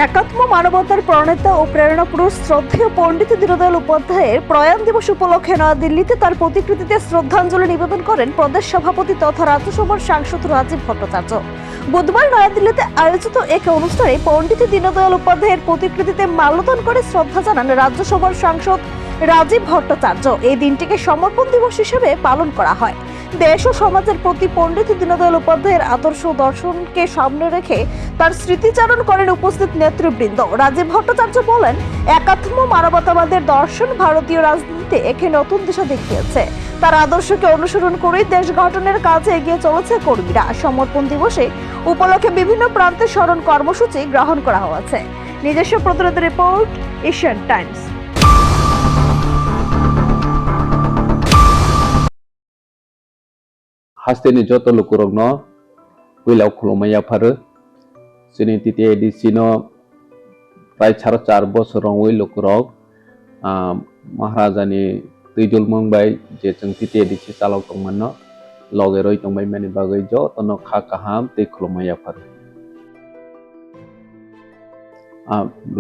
একাত্ম মানবতার প্রণেতা ও প্রেরণা পুরুষ শ্রদ্ধেয় পণ্ডিত দীনদয়াল উপাধ্যায়ের প্রয়াণ দিবস উপলক্ষে নয়াদিল্লিতে তার প্রতিকৃতিতে শ্রদ্ধাঞ্জলি নিবেদন করেন প্রদেশ সভাপতি তথা রাজ্যসভার সাংসদ রাজীব ভট্টাচার্য। বুধবার নয়াদিল্লিতে আয়োজিত এক অনুষ্ঠানে পণ্ডিত দীনদয়াল উপাধ্যায়ের প্রতিকৃতিতে মাল্যদান করে শ্রদ্ধা জানান রাজ্যসভার সাংসদ রাজীব ভট্টাচার্য। এই দিনটিকে সমর্পণ দিবস হিসেবে পালন করা হয়। দেশ ও সমাজের প্রতি পণ্ডিত দীনদয়াল উপাধ্যায়ের আদর্শ দর্শনকে সামনে রেখে তার স্মৃতিচারণ করেন উপস্থিত নেতৃবৃন্দ। রাজীব ভট্টাচার্য বলেন, একাত্ম মানবতাবাদের দর্শন ভারতীয় রাজনীতিতে একে নতুন দিশা দেখিয়েছে। তার আদর্শকে অনুসরণ করেই দেশ গঠনের কাজে এগিয়ে চলেছে কর্মীরা। সমর্পণ দিবসে উপলক্ষে বিভিন্ন প্রান্তে স্মরণ কর্মসূচি গ্রহণ করা হয়েছে। নিজস্ব প্রতিনিধি report, Asian Times. Hasteni joto lukurogno wilau khulumaya pharu sini titi edisi no prai 4.5 bosorong wi lukurog Maharaja ni tuijul mongbai je chung titi edisi salok tongmanno loge roi tongbai mani bagai jo tono kha kaham tei khulumaya pharu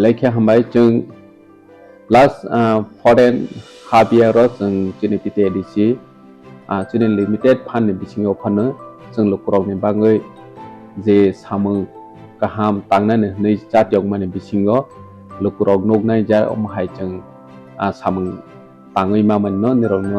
lekha hambai chung last foreign half year ro chung sini titi edisi chini limited fan ni bisingo phano जों lukurok ni bagai je samung kaham tangnani nei jatiok mani bisingo lukurok nognai ja omhai जों samung tangui mamano nirok